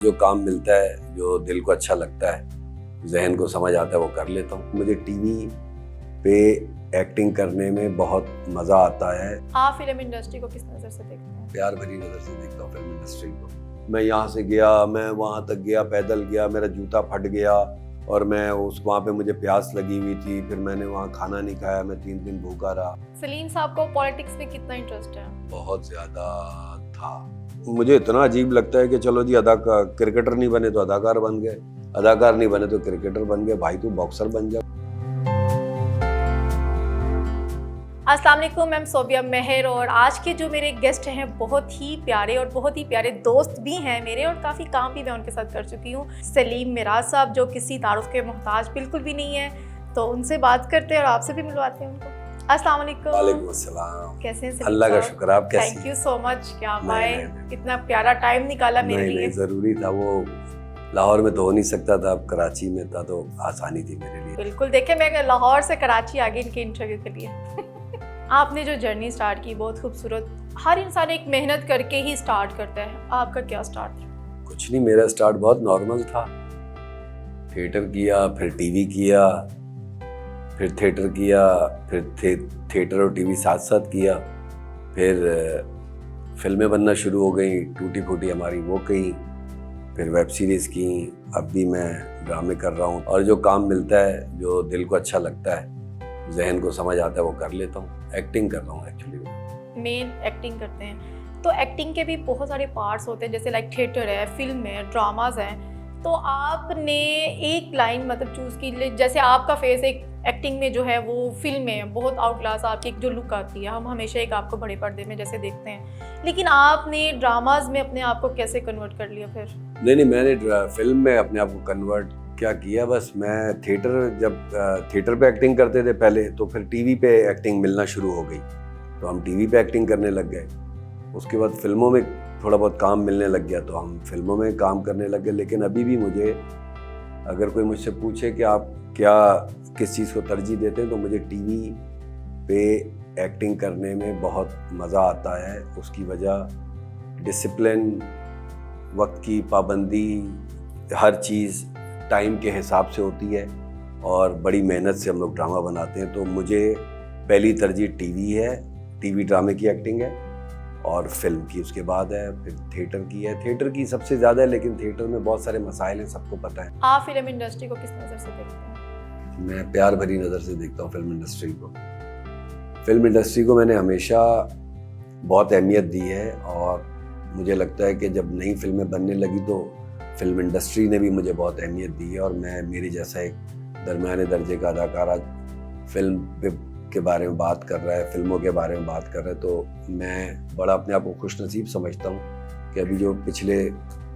जो काम मिलता है, जो दिल को अच्छा लगता है, जहन को समझ आता है, वो कर लेता हूँ। मुझे टीवी पे एक्टिंग करने में बहुत मज़ा आता है। आप फिल्म इंडस्ट्री को किस नज़र से देखते हैं? प्यार भरी नज़र से देखता हूँ फिल्म इंडस्ट्री को। मैं यहाँ से गया, मैं वहाँ तक गया, पैदल गया, मेरा जूता फट गया और मैं वहाँ पे मुझे प्यास लगी हुई थी, फिर मैंने वहाँ खाना नहीं खाया, मैं 3 दिन भूखा रहा। सलीम साहब को पॉलिटिक्स में कितना इंटरेस्ट है? बहुत ज़्यादा था। मुझे इतना अजीब लगता है कि चलो जी क्रिकेटर नहीं बने तो अदाकार बन गए, अदाकार नहीं बने तो क्रिकेटर बन गए। भाई तू बॉक्सर बन जा। अस्सलाम वालेकुम, मैं सोबिया मेहर और आज के जो मेरे गेस्ट हैं बहुत ही प्यारे और बहुत ही प्यारे दोस्त भी हैं मेरे और काफ़ी काम भी मैं उनके साथ कर चुकी हूँ। सलीम मिराज साहब जो किसी तारुफ के मोहताज बिल्कुल भी नहीं है, तो उनसे बात करते हैं और आपसे भी मिलवाते हैं उनको। अस्सलाम वालेकुम। वालेकुम अस्सलाम। कैसे हैं? अल्लाह का शुक्र, आप कैसी? थैंक यू सो मच कि आप नहीं, आए, नहीं। इतना प्यारा टाइम निकाला मेरे लिए। नहीं, ज़रूरी था। वो लाहौर में तो हो नहीं सकता था, अब कराची में था तो आसानी थी मेरे लिए। बिल्कुल, देखे मैं लाहौर से कराची आ गई इनके इंटरव्यू के लिए। आपने जो जर्नी स्टार्ट की बहुत खूबसूरत। हर इंसान एक मेहनत करके ही स्टार्ट करता है, आपका क्या स्टार्ट था? कुछ नहीं, मेरा स्टार्ट बहुत नॉर्मल था। थिएटर किया, फिर टीवी किया, फिर थिएटर किया, फिर थिएटर और टीवी साथ साथ किया, फिर फिल्में बनना शुरू हो गई, टूटी फूटी हमारी वो कहीं, फिर वेब सीरीज़ की, अब भी मैं ड्रामे कर रहा हूँ। और जो काम मिलता है, जो दिल को अच्छा लगता है, जहन को समझ आता है, वो कर लेता हूँ। एक्टिंग कर रहा हूँ एक्चुअली। मेन एक्टिंग करते हैं तो एक्टिंग के भी बहुत सारे पार्ट्स होते हैं, जैसे लाइक थिएटर है, फिल्म है, ड्रामाज हैं। तो आपने एक लाइन मतलब चूज़ की, जैसे आपका फेस एक एक्टिंग में जो है वो फिल्म में बहुत आउट क्लास आपकी एक जो लुक आती है, हम हमेशा एक आपको बड़े पर्दे में जैसे देखते हैं, लेकिन आपने ड्रामाज में अपने आप को कैसे कन्वर्ट कर लिया फिर? नहीं, मैंने फिल्म में अपने आप को कन्वर्ट क्या किया, बस मैं जब थिएटर पे एक्टिंग करते थे पहले, तो फिर टीवी पे एक्टिंग मिलना शुरू हो गई, तो हम टीवी पे एक्टिंग करने लग गए। उसके बाद फिल्मों में थोड़ा बहुत काम मिलने लग गया, तो हम फिल्मों में काम करने लग गए। लेकिन अभी भी मुझे, अगर कोई मुझसे पूछे कि आप किस चीज़ को तरजीह देते हैं, तो मुझे टीवी पे एक्टिंग करने में बहुत मज़ा आता है। उसकी वजह डिसिप्लिन, वक्त की पाबंदी, हर चीज़ टाइम के हिसाब से होती है और बड़ी मेहनत से हम लोग ड्रामा बनाते हैं। तो मुझे पहली तरजीह टीवी है, टीवी ड्रामे की एक्टिंग है, और फिल्म की उसके बाद है, फिर थिएटर की है। थिएटर की सबसे ज़्यादा है, लेकिन थिएटर में बहुत सारे मसाइल हैं, सबको पता है। आप फिल्म इंडस्ट्री को किस नज़र से देखते हैं? मैं प्यार भरी नज़र से देखता हूँ फिल्म इंडस्ट्री को। फिल्म इंडस्ट्री को मैंने हमेशा बहुत अहमियत दी है, और मुझे लगता है कि जब नई फिल्में बनने लगी तो फिल्म इंडस्ट्री ने भी मुझे बहुत अहमियत दी है। और मेरे जैसा एक दरमियाने दर्जे का अदाकार आज फिल्म के बारे में बात कर रहा है, फिल्मों के बारे में बात कर रहा है, तो मैं बड़ा अपने आप को खुशनसीब समझता हूँ कि अभी जो पिछले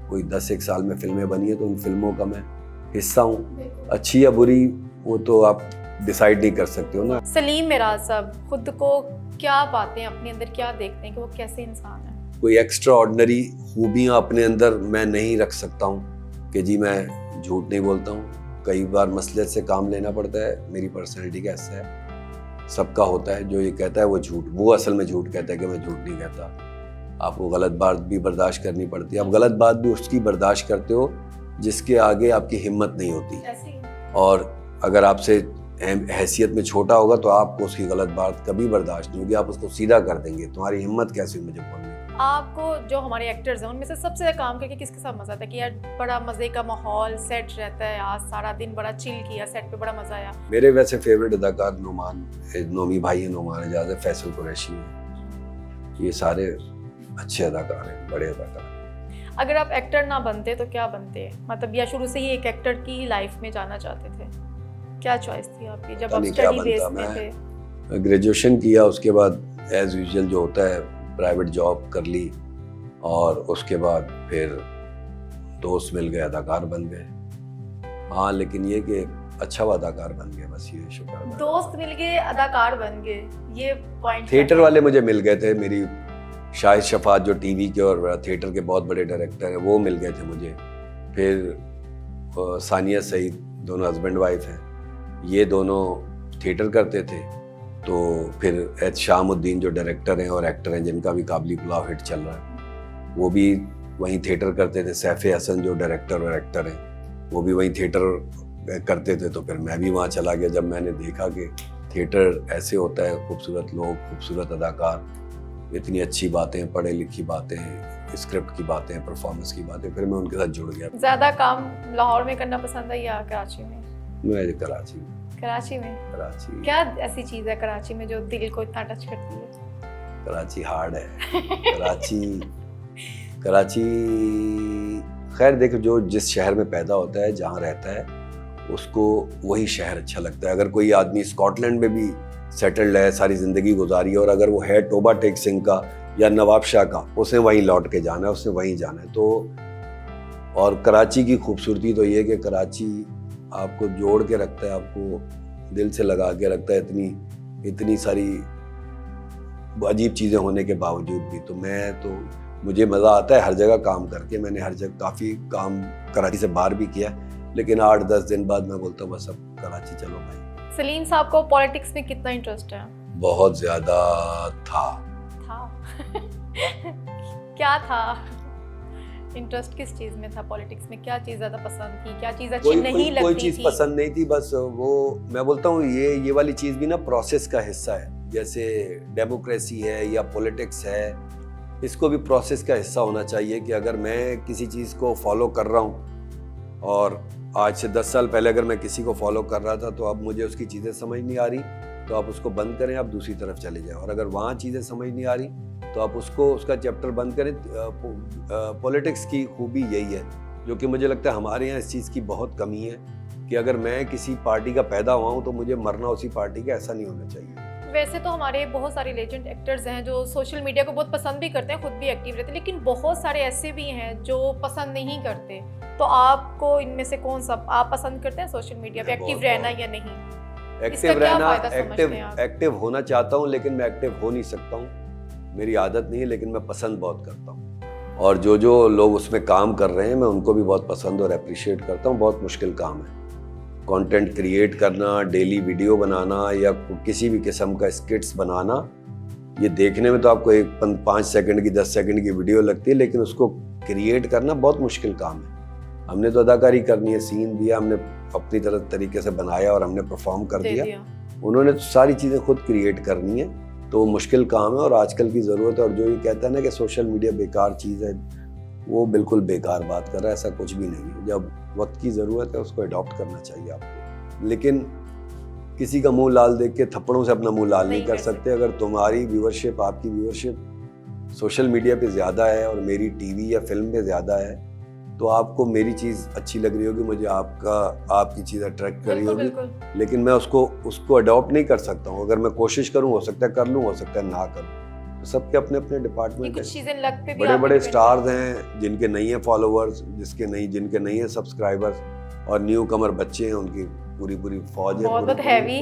कोई 10-1 साल में फिल्में बनी है, तो उन फिल्मों का मैं हिस्सा हूँ। अच्छी या बुरी वो तो आप डिसाइड नहीं कर सकते हो ना। सलीम मिराज साहब खुद को क्या पाते हैं, अपने अंदर क्या देखते हैं कि वो कैसे इंसान है? कोई एक्स्ट्रा ऑर्डिनरी खूबियाँ अपने अंदर मैं नहीं रख सकता हूँ कि जी मैं झूठ नहीं बोलता हूँ। कई बार मसलियत से काम लेना पड़ता है, मेरी पर्सनैलिटी का हिस्सा है। सबका होता है, जो ये कहता है वो असल में झूठ कहता है कि मैं झूठ नहीं कहता। आपको गलत बात भी बर्दाश्त करनी पड़ती है। आप गलत बात भी उसकी बर्दाश्त करते हो जिसके आगे आपकी हिम्मत नहीं होती, और अगर आपसे हैसियत में छोटा होगा तो आपको उसकी गलत बात कभी बर्दाश्त नहीं होगी, आप उसको सीधा कर देंगे। तुम्हारी हिम्मत कैसे हुई मुझे बोलने? आपको जो हमारे एक्टर्स हैं उनमें से सबसे ज़्यादा काम करके किसके साथ मज़ा आता है कि यार बड़ा मज़े का माहौल सेट रहता है, आज सारा दिन बड़ा चिल किया, सेट पे बड़ा मज़ा आया? मेरे वैसे फेवरेट अदाकार नोमी भाई है, नोमान एजाज है, फैसल कुरैशी है। ये सारे अच्छे अदाकार हैं, बड़े अदाकार हैं। अगर आप एक्टर ना बनते तो क्या बनते, मतलब या शुरू से ही एक एक्टर की लाइफ में जाना चाहते थे? क्या चॉइस थी आपकी जब आप स्टडी बेस में थे? ग्रेजुएशन किया, उसके बाद एज यूजुअल जो होता है प्राइवेट जॉब कर ली, और उसके बाद फिर दोस्त मिल गए, अदाकार बन गए। हाँ, लेकिन ये कि अच्छा अदाकार बन गया, बस ये शुक्र। दोस्त मिल गए, अदाकार बन गए, ये पॉइंट। थिएटर वाले मुझे मिल गए थे, मेरी शाहिद शफात जो टीवी के और थिएटर के बहुत बड़े डायरेक्टर हैं, वो मिल गए थे मुझे। फिर सानिया सईद, दोनों हस्बैंड वाइफ हैं, ये दोनों थिएटर करते थे। तो फिर शामुद्दीन जो डायरेक्टर हैं और एक्टर हैं, जिनका भी काबली पुलाव हिट चल रहा है, वो भी वहीं थिएटर करते थे। सैफ हसन जो डायरेक्टर और एक्टर हैं वो भी वहीं थिएटर करते थे, तो फिर मैं भी वहाँ चला गया। जब मैंने देखा कि थिएटर ऐसे होता है, खूबसूरत लोग, खूबसूरत अदाकार, इतनी अच्छी बातें, पढ़े लिखी बातें, स्क्रिप्ट की बातें, परफॉर्मेंस की बातें, फिर मैं उनके साथ जुड़ गया। ज़्यादा काम लाहौर में करना पसंद है या कराची में? मैं कराची में। कराची में? कराची। क्या ऐसी चीज़ है कराची में जो दिल को इतना टच करती है? कराची हार्ड है। कराची खैर देखो, जो जिस शहर में पैदा होता है, जहाँ रहता है, उसको वही शहर अच्छा लगता है। अगर कोई आदमी स्कॉटलैंड में भी सेटल्ड है, सारी ज़िंदगी गुजारी है, और अगर वो है टोबा टेक सिंह का या नवाब शाह का, उसे वहीं लौट के जाना है, उसे वहीं जाना है। तो और कराची की खूबसूरती तो ये है कि कराची आपको जोड़ के रखता है, आपको दिल से लगा के रखता है, इतनी सारी अजीब चीज़ें होने के बावजूद भी। तो मुझे मज़ा आता है हर जगह काम करके। मैंने हर जगह काफ़ी काम कराची से बाहर भी किया, लेकिन 8-10 दिन बाद मैं बोलता हूँ बस अब कराची चलो भाई। सलीम साहब को पॉलिटिक्स में कितना इंटरेस्ट है? बहुत ज़्यादा था। क्या था इंटरेस्ट? किस चीज़ में था पॉलिटिक्स में? क्या चीज़ ज़्यादा पसंद थी, क्या चीज़ अच्छी नहीं लगती थी? कोई चीज़ पसंद नहीं थी, बस वो मैं बोलता हूँ ये वाली चीज़ भी ना प्रोसेस का हिस्सा है। जैसे डेमोक्रेसी है या पॉलिटिक्स है, इसको भी प्रोसेस का हिस्सा होना चाहिए कि अगर मैं किसी चीज़ को फॉलो कर रहा हूँ, और आज से 10 साल पहले अगर मैं किसी को फॉलो कर रहा था, तो अब मुझे उसकी चीज़ें समझ नहीं आ रही, तो आप उसको बंद करें, आप दूसरी तरफ चले जाएं। और अगर वहाँ चीज़ें समझ नहीं आ रही, तो आप उसका चैप्टर बंद करें। पॉलिटिक्स की खूबी यही है, जो कि मुझे लगता है हमारे यहाँ इस चीज़ की बहुत कमी है, कि अगर मैं किसी पार्टी का पैदा हुआ हूँ तो मुझे मरना उसी पार्टी का, ऐसा नहीं होना चाहिए। वैसे तो हमारे बहुत सारे लेजेंड एक्टर्स हैं जो सोशल मीडिया को बहुत पसंद भी करते हैं, खुद भी एक्टिव रहते हैं, लेकिन बहुत सारे ऐसे भी हैं जो पसंद नहीं करते। तो आपको इनमें से कौन सा आप पसंद करते हैं सोशल मीडिया पे एक्टिव रहना या नहीं? एक्टिव रहना, एक्टिव होना चाहता हूँ, लेकिन मैं एक्टिव हो नहीं सकता हूँ। मेरी आदत नहीं है, लेकिन मैं पसंद बहुत करता हूँ। और जो लोग उसमें काम कर रहे हैं, मैं उनको भी बहुत पसंद और अप्रिशिएट करता हूँ। बहुत मुश्किल काम है कंटेंट क्रिएट करना, डेली वीडियो बनाना या किसी भी किस्म का स्किट्स बनाना। ये देखने में तो आपको 5 सेकंड की 10 सेकंड की वीडियो लगती है, लेकिन उसको क्रिएट करना बहुत मुश्किल काम है। हमने तो अदाकारी करनी है, सीन दिया, हमने अपनी तरह तरीके से बनाया और हमने परफॉर्म कर दिया। उन्होंने तो सारी चीज़ें खुद क्रिएट करनी है, तो मुश्किल काम है और आजकल की ज़रूरत है। और जो ये कहता है ना कि सोशल मीडिया बेकार चीज़ है, वो बिल्कुल बेकार बात कर रहा है। ऐसा कुछ भी नहीं है। जब वक्त की ज़रूरत है उसको अडॉप्ट करना चाहिए आपको, लेकिन किसी का मुंह लाल देख के थप्पड़ों से अपना मुंह लाल नहीं कर सकते। अगर तुम्हारी व्यूअरशिप, आपकी व्यूअरशिप सोशल मीडिया पे ज़्यादा है और मेरी टीवी या फिल्म पे ज़्यादा है, तो आपको मेरी चीज़ अच्छी लग रही होगी, मुझे आपकी चीज़ अट्रैक्ट कर रही होगी, लेकिन मैं उसको अडॉप्ट नहीं कर सकता हूँ। अगर मैं कोशिश करूँ, हो सकता है कर लूँ, हो सकता है ना करूँ। तो सबके अपने अपने डिपार्टमेंट है। बड़े बड़े स्टार्स हैं जिनके नहीं है फॉलोअर्स, जिनके नहीं है सब्सक्राइबर्स, और न्यू कमर बच्चे हैं, उनकी पूरी फौज है। बहुत हैवी।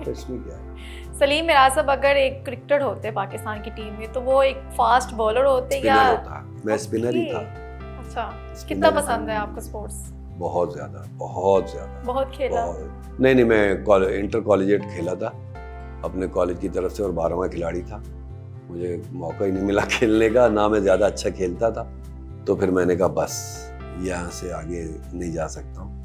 तो इसमें क्या है? सलीम मिराज साहब अगर एक क्रिकेटर होते पाकिस्तान की टीम में, तो वो एक फास्ट बॉलर होते या होता? मैं स्पिनर ही था। अच्छा, कितना पसंद है आपको स्पोर्ट्स? बहुत ज़्यादा, बहुत ज़्यादा। बहुत खेला? नहीं, मैं इंटर कॉलेजिएट खेला था अपने कॉलेज की तरफ से, और 12वां खिलाड़ी था। मुझे मौका ही नहीं मिला खेलने का, ना मैं ज़्यादा अच्छा खेलता था। तो फिर मैंने कहा बस यहाँ से आगे नहीं जा सकता हूँ।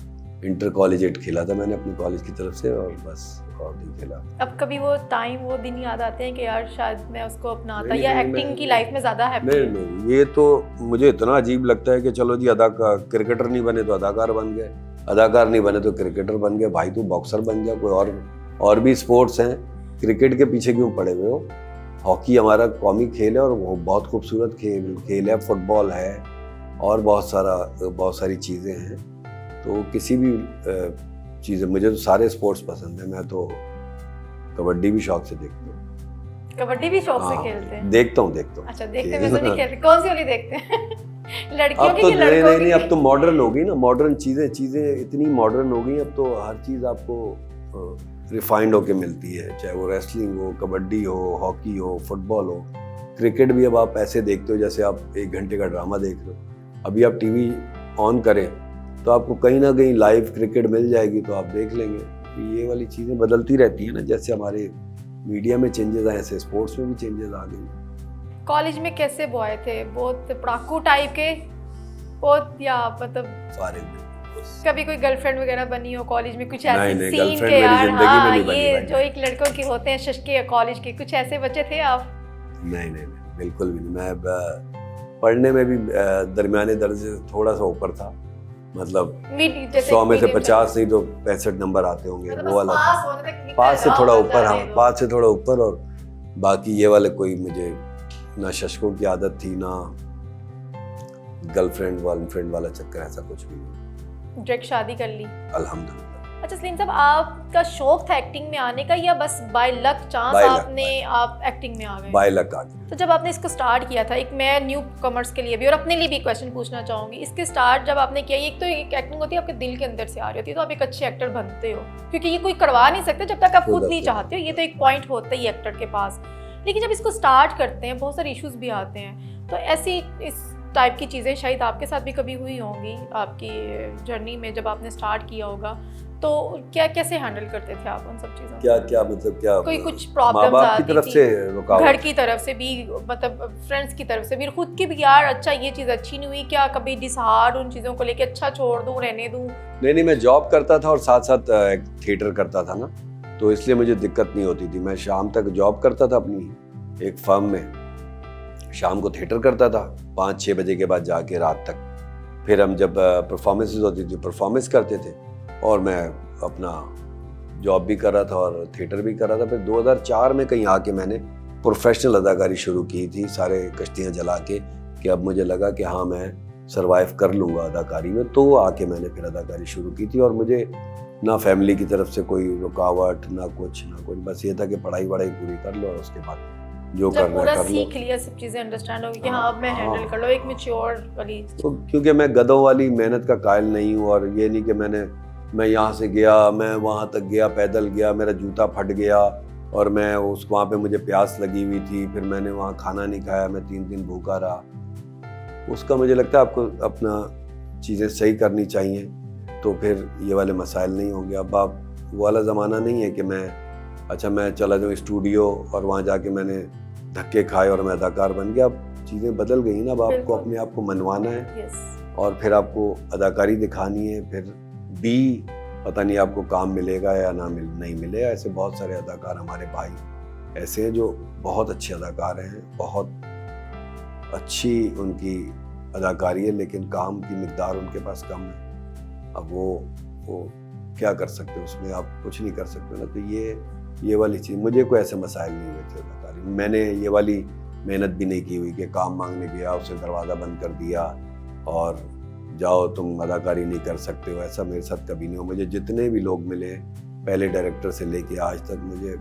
इंटर कॉलेजिएट खेला था मैंने अपने कॉलेज की तरफ से, और बस और नहीं खेला। अब कभी वो टाइम, वो दिन याद आते हैं कि यार शायद मैं उसको अपनाता, या एक्टिंग की लाइफ में ज़्यादा हैप्पी? नहीं, ये तो मुझे इतना अजीब लगता है कि चलो जी, क्रिकेटर नहीं बने तो अदाकार बन गए, अदाकार नहीं बने तो क्रिकेटर बन गए। भाई तू बॉक्सर बन जा, कोई और भी स्पोर्ट्स हैं, क्रिकेट के पीछे क्यों पड़े हुए हो? हॉकी हमारा कौमी खेल है और वो बहुत खूबसूरत खेल है, फुटबॉल है, और बहुत सारी चीज़ें हैं। तो किसी भी चीज़ें, मुझे तो सारे स्पोर्ट्स पसंद है। मैं तो कबड्डी भी शौक से देखता हूँ। कबड्डी भी शौक से खेलते हैं? देखता हूँ। अच्छा, देखते हैं, मैं तो नहीं खेलती। कौन सी वाली देखते हैं? लड़कियों अब की तो कि लड़कों की? नहीं, अब तो मॉडर्न हो गई ना, मॉडर्न चीज़ें इतनी मॉडर्न हो गई। अब तो हर चीज़ आपको रिफाइंड होके मिलती है, चाहे वो रेसलिंग हो, कबड्डी हो, हॉकी हो, फुटबॉल हो। क्रिकेट भी अब आप ऐसे देखते हो जैसे आप 1 घंटे का ड्रामा देख रहे हो। अभी आप टीवी ऑन करें तो आपको कहीं ना कहीं लाइव क्रिकेट मिल जाएगी, तो आप देख लेंगे। ये वाली चीज़ें बदलती रहती हैं ना, जैसे हमारे मीडिया में चेंजेस आए, ऐसे स्पोर्ट्स में भी चेंजेस आ गए। कॉलेज में कैसे बॉय थे? बहुत पढ़ाकू टाइप के बहुत या मतलब फारिग में। कभी कोई गर्लफ्रेंड वगैरह बनी हो कॉलेज में, कुछ नहीं, ऐसे नहीं, सीन गर्लफ्रेंड के मेरी यार जिंदगी में हाँ नहीं बनी ये भाई। जो एक लड़कों के होते हैं शशके कॉलेज के, कुछ ऐसे बच्चे थे आप? नहीं नहीं नहीं, बिल्कुल भी नहीं। मैं पढ़ने में भी दरमियाने दर्जे से थोड़ा सा ऊपर था, मतलब 100 में से 50 नहीं तो 65 नंबर आते होंगे, मतलब वो वाला पास होने तक निकल पास से जाओ, थोड़ा बस ऊपर, हाँ जाने दो। पास से थोड़ा ऊपर। और बाकी ये वाले कोई मुझे ना शशकों की आदत थी, ना गर्लफ्रेंड वर्लफ्रेंड वाला चक्कर, ऐसा कुछ भी नहीं। डायरेक्ट शादी कर ली? अल्हम्दुलिल्लाह। अच्छा सलीम साहब, आपका शौक था एक्टिंग में आने का या बस by luck chance By luck, आपने आप एक्टिंग में आ गए? बाय लक आ गया। तो जब आपने इसको स्टार्ट किया था, एक मैं न्यू कॉमर्स के लिए भी और अपने लिए भी क्वेश्चन पूछना चाहूँगी, इसके स्टार्ट जब आपने किया, एक तो एक एक्टिंग होती है आपके दिल के अंदर से आ रही होती है, तो आप एक अच्छे एक्टर बनते हो, क्योंकि ये कोई करवा नहीं सकता जब तक आप खुद नहीं चाहते हो, ये तो एक पॉइंट होता ही एक्टर के पास। लेकिन जब इसको स्टार्ट करते हैं बहुत सारे इश्यूज भी आते हैं, तो ऐसी इस टाइप की चीज़ें शायद आपके साथ भी कभी हुई होंगी आपकी जर्नी में, जब आपने स्टार्ट किया होगा, तो क्या कैसे हैंडल करते थे आप उन सब चीज़ों? क्या मतलब क्या कोई कुछ माँ प्रॉब्लम्स बाप की आती तरफ थी, से रुकावट? घर की तरफ से भी, मतलब फ्रेंड्स की तरफ से भी, खुद की भी, यार अच्छा ये चीज़ अच्छी नहीं हुई, क्या कभी डिसहार्ड उन चीज़ों को लेके, अच्छा छोड़ दूँ, रहने दूँ? नहीं, मैं जॉब करता था और साथ साथ एक थिएटर करता था ना, तो इसलिए मुझे दिक्कत नहीं होती थी। मैं शाम तक जॉब करता था अपनी एक फर्म में, शाम को थिएटर करता था 5-6 बजे के बाद जाके रात तक। फिर हम जब परफॉर्मेंसेस होती थी परफॉर्मेंस करते थे, और मैं अपना जॉब भी कर रहा था और थिएटर भी कर रहा था। फिर 2004 में कहीं आके मैंने प्रोफेशनल अदाकारी शुरू की थी, सारे कश्तियाँ जला के, कि अब मुझे लगा कि हाँ मैं सरवाइव कर लूँगा अदाकारी में। तो आके मैंने फिर अदाकारी शुरू की थी, और मुझे ना फैमिली की तरफ से कोई रुकावट, ना कुछ, बस ये था कि पढ़ाई वढ़ाई पूरी कर लो और उसके बाद जो जब करना पूरा कर लो। सीख लिया, सब चीज़ें अंडरस्टैंड हो गई कि हाँ अब मैं हैंडल कर लो, एक मैच्योर वाली। तो क्योंकि मैं गधों वाली मेहनत का कायल नहीं हूँ, और ये नहीं कि मैं यहाँ से गया, मैं वहाँ तक गया, पैदल गया, मेरा जूता फट गया और मैं वहाँ पे मुझे प्यास लगी हुई थी, फिर मैंने वहाँ खाना नहीं खाया, मैं 3 दिन भूखा रहा। उसका मुझे लगता है आपको अपना चीज़ें सही करनी चाहिए, तो फिर ये वाले मसाइल नहीं होंगे। अब आप वो वाला ज़माना नहीं है कि मैं चला जाऊँ स्टूडियो और वहाँ जाके मैंने धक्के खाए और मैं अदाकार बन गया। अब चीज़ें बदल गई ना, अब आपको अपने आप को मनवाना है, और फिर आपको अदाकारी दिखानी है, फिर भी पता नहीं आपको काम मिलेगा या नहीं मिलेगा। ऐसे बहुत सारे अदाकार हमारे भाई ऐसे हैं जो बहुत अच्छे अदाकार हैं, बहुत अच्छी उनकी अदाकारी है, लेकिन काम की मिकदार उनके पास कम है। अब वो क्या कर सकते हो, उसमें आप कुछ नहीं कर सकते ना। तो ये वाली चीज़, मुझे कोई ऐसे मसाइल नहीं हुए थे अदाकारी में। मैंने ये वाली मेहनत भी नहीं की हुई कि काम मांगने गया, उसे दरवाज़ा बंद कर दिया और जाओ तुम अदाकारी नहीं कर सकते हो, ऐसा मेरे साथ कभी नहीं हो। मुझे जितने भी लोग मिले, पहले डायरेक्टर से लेके आज तक, मुझे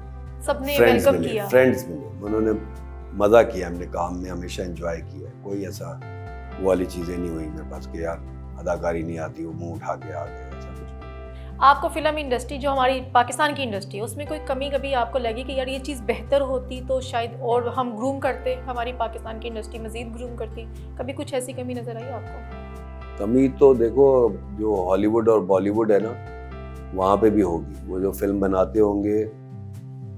सबने फ्रेंड्स वेलकम मिले, किया। फ्रेंड्स मिले, उन्होंने मज़ा किया, हमने काम में हमेशा एंजॉय किया है। कोई ऐसा वो वाली चीज़ें नहीं हुई मेरे पास कि यार अदाकारी नहीं आती, वो मुंह उठा के आ गए, ऐसा कुछ नहीं। आपको फिल्म इंडस्ट्री जो हमारी पाकिस्तान की इंडस्ट्री है, उसमें कोई कमी कभी आपको लगी कि यार ये चीज़ बेहतर होती तो शायद और हम ग्रूम करते, हमारी पाकिस्तान की इंडस्ट्री मज़ीद ग्रूम करती, कभी कुछ ऐसी कमी नज़र आई आपको? कमी तो देखो, जो हॉलीवुड और बॉलीवुड है ना, वहाँ पे भी होगी। वो जो फिल्म बनाते होंगे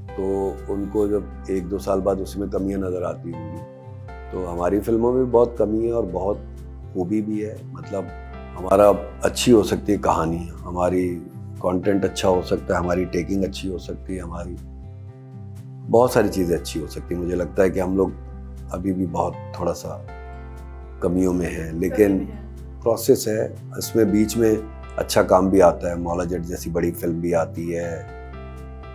तो उनको जब 1-2 साल बाद उसमें कमियां नज़र आती होंगी। तो हमारी फिल्मों में बहुत कमी है और बहुत खूबी भी है। मतलब हमारा अच्छी हो सकती है कहानी, हमारी कंटेंट अच्छा हो सकता है, हमारी टेकिंग अच्छी हो सकती है, हमारी बहुत सारी चीज़ें अच्छी हो सकती है। मुझे लगता है कि हम लोग अभी भी बहुत थोड़ा सा कमियों में हैं, लेकिन प्रोसेस है। इसमें बीच में अच्छा काम भी आता है, मौला जट जैसी बड़ी फिल्म भी आती है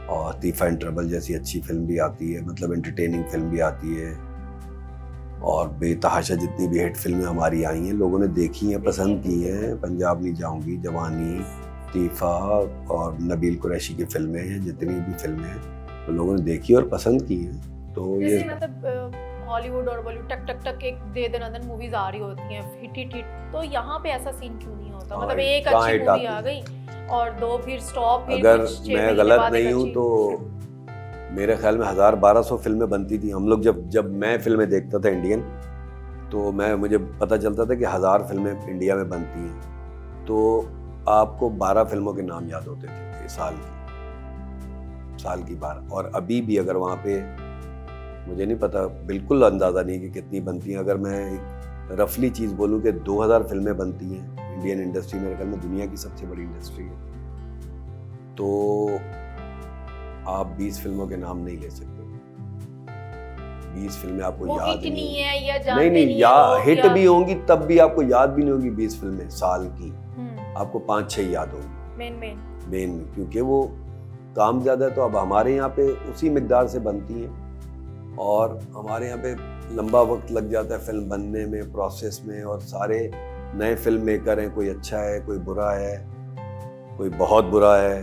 और तीफा एंड ट्रबल जैसी अच्छी फिल्म भी आती है, मतलब एंटरटेनिंग फिल्म भी आती है। और बेतहाशा जितनी भी हिट फिल्में हमारी आई हैं, लोगों ने देखी हैं, पसंद की हैं। पंजाब नहीं जाऊंगी, जवानी, तीफा और नबील कुरैशी की फिल्में हैं, जितनी भी फिल्में हैं तो लोगों ने देखी और पसंद की हैं। तो ये मतलब हॉलीवुड और बॉलीवुड टक टक टक एक दे दनादन मूवीज आ रही होती हैं, हिट, तो यहाँ पे ऐसा सीन क्यों नहीं होता? मतलब एक अच्छी मूवी आ गई और 2 फिर स्टॉप, फिर अगर मैं गलत नहीं हूँ तो मेरे ख्याल में 1000-1200 फिल्में बनती थी। हम लोग जब मैं फिल्में देखता था इंडियन, तो मुझे पता चलता था कि 1000 फिल्में इंडिया में बनती हैं, तो आपको 12 फिल्मों के नाम याद होते थे साल की 12। और अभी भी अगर वहाँ पे, मुझे नहीं पता, बिल्कुल अंदाज़ा नहीं कि कितनी बनती हैं। अगर मैं रफली चीज़ बोलूँ कि 2000 फिल्में बनती हैं इंडियन इंडस्ट्री, मेरे ख्याल में दुनिया की सबसे बड़ी इंडस्ट्री है, तो आप 20 फिल्मों के नाम नहीं ले सकते। 20 फिल्में आपको वो याद हिट नहीं है या नहीं जानते नहीं, नहीं या है लोग, हिट या- भी होंगी तब भी आपको याद भी नहीं होगी 20 फिल्में साल की, आपको 5-6 याद होंगी मेन मेन में, क्योंकि वो काम ज़्यादा है। तो अब हमारे यहाँ पे उसी मिकदार से बनती हैं और हमारे यहाँ पे लंबा वक्त लग जाता है फिल्म बनने में, प्रोसेस में, और सारे नए फिल्म मेकर हैं, कोई अच्छा है, कोई बुरा है, कोई बहुत बुरा है,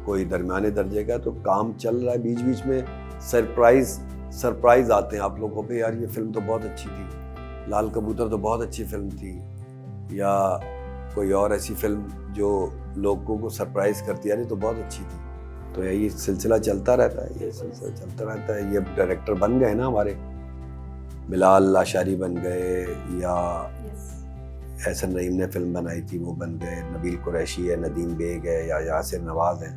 कोई दरमियाने दर्जे का, तो काम चल रहा है। बीच बीच में सरप्राइज आते हैं आप लोगों पे, यार ये फिल्म तो बहुत अच्छी थी, लाल कबूतर तो बहुत अच्छी फिल्म थी, या कोई और ऐसी फिल्म जो लोगों को सरप्राइज करती है, अरे तो बहुत अच्छी थी। तो यही सिलसिला चलता रहता है, ये सिलसिला चलता रहता है। ये डायरेक्टर बन गए ना हमारे, बिलाल लाशारी बन गए, या एहसन रहीम ने फिल्म बनाई थी वो बन गए, नबील कुरैशी है, नदीम बेग है, या यासिर नवाज है,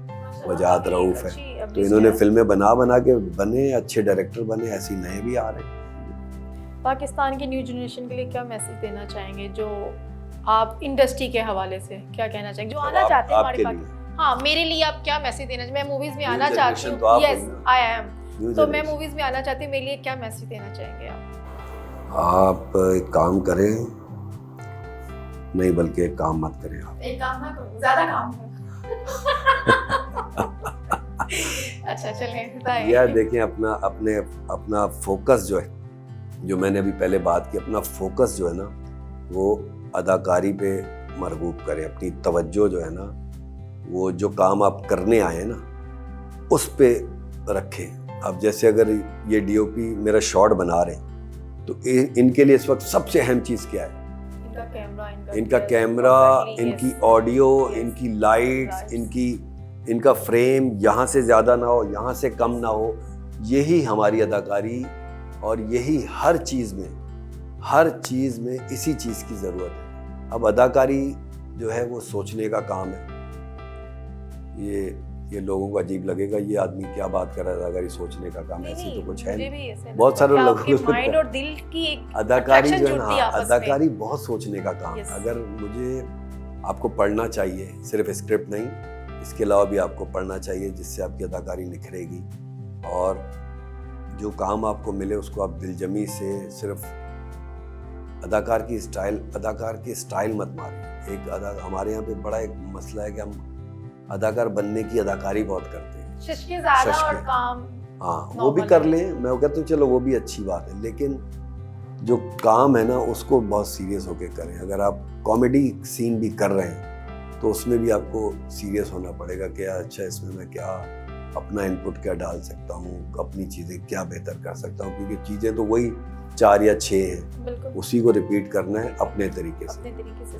वजाहत रऊफ है। तो इन्होंने फिल्में बना के बने, अच्छे डायरेक्टर बने, ऐसे नए भी आ रहे हैं। पाकिस्तान की न्यू जनरेशन के लिए क्या मैसेज देना चाहेंगे, जो आप इंडस्ट्री के हवाले से क्या कहना चाहेंगे, जो आना चाहते हैं हमारे पास? हाँ, मेरे लिए आप क्या मैसेज देना चाहिए? मैं मूवीज में आना चाहती हूँ, यस आई एम, तो मैं मूवीज में आना चाहती हूँ, मेरे लिए क्या मैसेज देना चाहेंगे आप? आप एक काम करें, नहीं बल्कि एक काम मत करें, आप एक काम ना करो, ज्यादा काम करो। अच्छा चलें, यार देखें, अपना फोकस जो है, जो मैंने अभी पहले बात की, अपना फोकस जो है ना वो अदाकारी पे मरगूब करें, अपनी तवज्जो जो है ना वो जो काम आप करने आए हैं ना उस पे रखें। अब जैसे अगर ये डीओपी मेरा शॉट बना रहे हैं तो इनके लिए इस वक्त सबसे अहम चीज़ क्या है? इनका कैमरा, इनकी ऑडियो, इनकी लाइट्स, इनका फ्रेम यहाँ से ज़्यादा ना हो, यहाँ से कम ना हो। यही हमारी अदाकारी, और यही हर चीज़ में इसी चीज़ की ज़रूरत है। अब अदाकारी जो है वो सोचने का काम है। ये लोगों को अजीब लगेगा, ये आदमी क्या बात कर रहा है, अदाकारी सोचने का काम, ऐसी तो कुछ है नहीं। बहुत सारे लोगों को माइंड और दिल की एक अदाकारी जो है attraction ना, जुड़ती है आपस में। अदाकारी बहुत सोचने का काम है। अगर मुझे आपको पढ़ना चाहिए, सिर्फ स्क्रिप्ट नहीं, इसके अलावा भी आपको पढ़ना चाहिए, जिससे आपकी अदाकारी निखरेगी, और जो काम आपको मिले उसको आप दिलजमी से, सिर्फ अदाकार की स्टाइल मत मारें। हमारे यहाँ पे बड़ा एक मसला है कि हम अदाकार बनने की अदाकारी बहुत करते हैं, शशके ज़्यादा और काम, हाँ वो भी कर लें, मैं कहता हूँ चलो वो भी अच्छी बात है, लेकिन जो काम है ना उसको बहुत सीरियस होके करें। अगर आप कॉमेडी सीन भी कर रहे हैं तो उसमें भी आपको सीरियस होना पड़ेगा कि अच्छा इसमें मैं क्या अपना इनपुट क्या डाल सकता हूँ, अपनी चीज़ें क्या बेहतर कर सकता हूँ, क्योंकि चीज़ें तो वही 4 या 6 हैं, उसी को रिपीट करना है अपने तरीके से।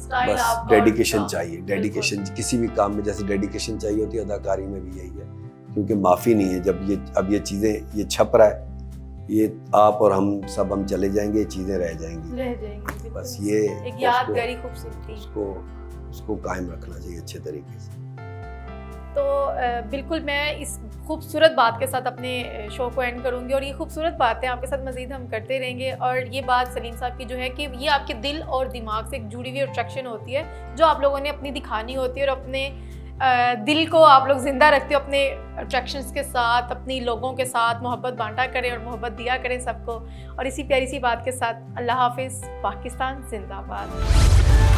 बस डेडिकेशन चाहिए, डेडिकेशन किसी भी काम में जैसे डेडिकेशन चाहिए होती है, अदाकारी में भी यही है, क्योंकि माफ़ी नहीं है। जब अब ये चीज़ें ये छप रहा है, ये आप और हम चले जाएंगे, ये चीज़ें रह जाएंगी। बस ये एक यादगारी खूबसूरती उसको कायम रखना चाहिए अच्छे तरीके से। तो बिल्कुल मैं इस खूबसूरत बात के साथ अपने शो को एंड करूंगी, और ये खूबसूरत बातें आपके साथ मज़ीद हम करते रहेंगे। और ये बात सलीम साहब की जो है कि ये आपके दिल और दिमाग से एक जुड़ी हुई अट्रैक्शन होती है, जो आप लोगों ने अपनी दिखानी होती है, और अपने दिल को आप लोग ज़िंदा रखते हो अपने अट्रैक्शंस के साथ, अपनी लोगों के साथ मोहब्बत बांटा करें और मोहब्बत दिया करें सबको। और इसी प्यारी सी बात के साथ अल्लाह हाफिज़, पाकिस्तान जिंदाबाद।